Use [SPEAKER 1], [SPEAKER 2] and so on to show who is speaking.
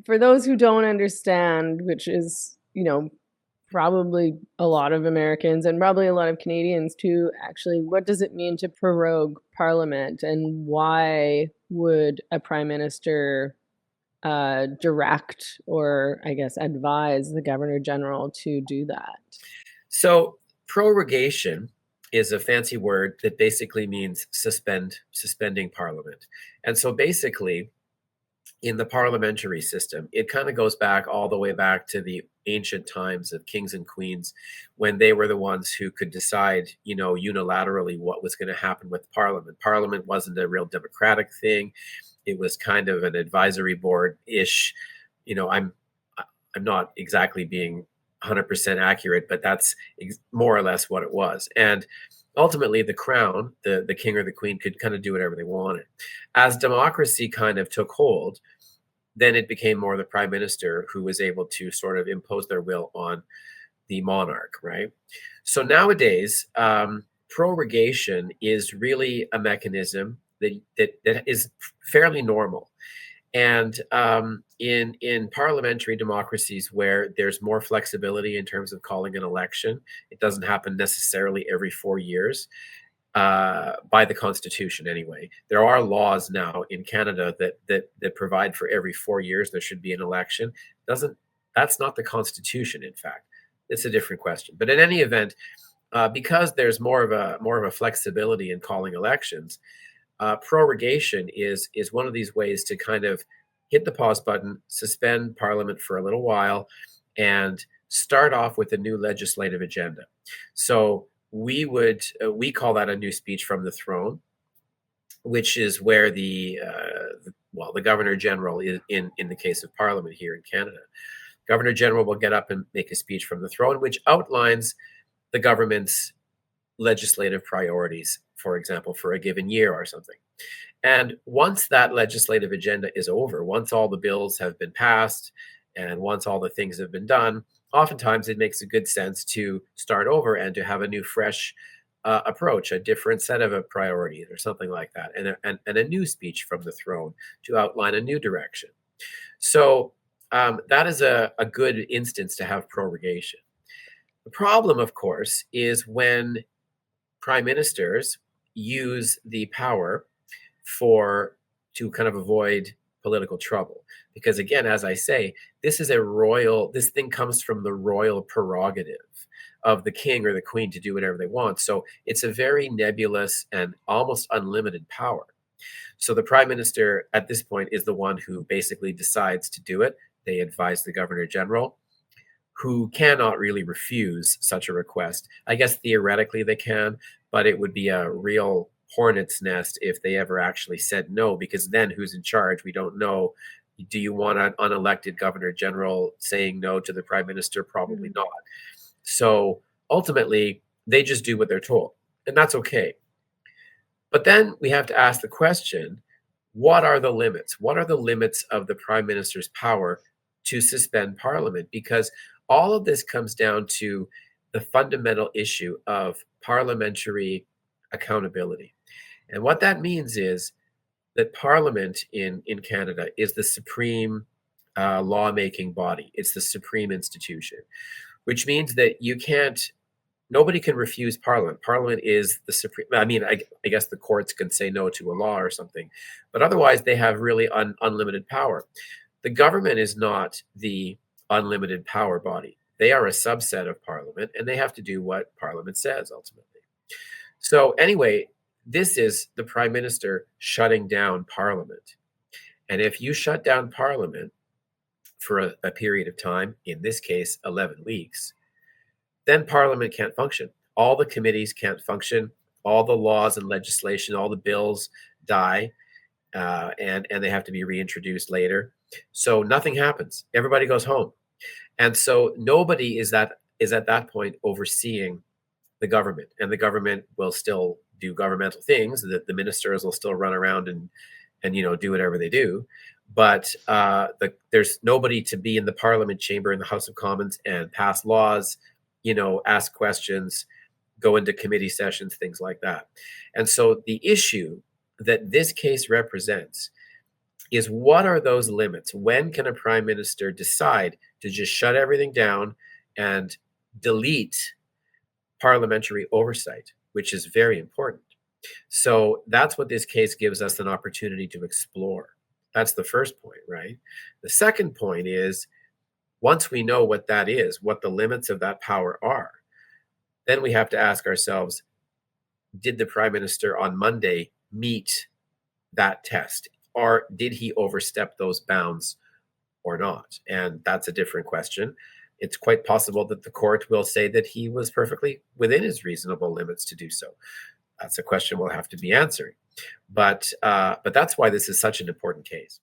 [SPEAKER 1] For those who don't understand, which is, probably a lot of Americans and probably a lot of Canadians too, actually, what does it mean to prorogue Parliament, and why would a Prime Minister direct, or I guess advise, the Governor General to do that?
[SPEAKER 2] So prorogation is a fancy word that basically means suspending Parliament. And so basically, in the parliamentary system, it kind of goes back all the way back to the ancient times of kings and queens, when they were the ones who could decide, unilaterally what was going to happen with Parliament. Parliament wasn't a real democratic thing. It was kind of an advisory board ish. I'm not exactly being 100% accurate, but that's more or less what it was. And ultimately, the crown, the king or the queen, could kind of do whatever they wanted. As democracy kind of took hold, then it became more the prime minister who was able to sort of impose their will on the monarch, right? So nowadays, prorogation is really a mechanism that is fairly normal. And in parliamentary democracies where there's more flexibility in terms of calling an election, it doesn't happen necessarily every 4 years, by the Constitution anyway. There are laws now in Canada that provide for every 4 years there should be an election. Doesn't That's not the Constitution, in fact. It's a different question. But in any event, because there's more of a flexibility in calling elections, prorogation is one of these ways to kind of hit the pause button, suspend Parliament for a little while, and start off with a new legislative agenda. So we call that a new speech from the throne, which is where the Governor General is in the case of Parliament here in Canada. Governor General will get up and make a speech from the throne, which outlines the government's legislative priorities, for example, for a given year or something. And once that legislative agenda is over, once all the bills have been passed, and once all the things have been done, oftentimes it makes a good sense to start over and to have a new, fresh approach, a different set of priorities or something like that, and a new speech from the throne to outline a new direction. So that is a good instance to have prorogation. The problem, of course, is when prime ministers use the power to kind of avoid political trouble. Because again, as I say, this thing comes from the royal prerogative of the king or the queen to do whatever they want. So it's a very nebulous and almost unlimited power. So the prime minister at this point is the one who basically decides to do it. They advise the governor general, who cannot really refuse such a request. I guess theoretically they can, but it would be a real hornet's nest if they ever actually said no, because then who's in charge? We don't know. Do you want an unelected governor general saying no to the prime minister? Probably not. So ultimately, they just do what they're told, and that's okay. But then we have to ask the question, what are the limits? What are the limits of the prime minister's power to suspend parliament? Because all of this comes down to the fundamental issue of parliamentary accountability. And what that means is that Parliament in Canada is the supreme lawmaking body. It's the supreme institution, which means that nobody can refuse Parliament. Parliament is the supreme. I mean, I guess the courts can say no to a law or something, but otherwise they have really unlimited power. The government is not the unlimited power body. They are a subset of Parliament, and they have to do what Parliament says ultimately. So anyway, this is the prime minister shutting down Parliament. And if you shut down Parliament for a period of time, in this case, 11 weeks, then Parliament can't function. All the committees can't function. All the laws and legislation, all the bills die, and they have to be reintroduced later. So nothing happens. Everybody goes home. And so nobody is at that point overseeing the government, and the government will still do governmental things. That the ministers will still run around and do whatever they do, but there's nobody to be in the Parliament chamber in the House of Commons and pass laws, ask questions, go into committee sessions, things like that. And so the issue that this case represents is what are those limits? When can a prime minister decide to just shut everything down and delete parliamentary oversight, which is very important. So that's what this case gives us an opportunity to explore. That's the first point, right? The second point is once we know what that is, what the limits of that power are, then we have to ask ourselves, did the prime minister on Monday meet that test? Or did he overstep those bounds or not? And that's a different question. It's quite possible that the court will say that he was perfectly within his reasonable limits to do so. That's a question we'll have to be answering. But that's why this is such an important case.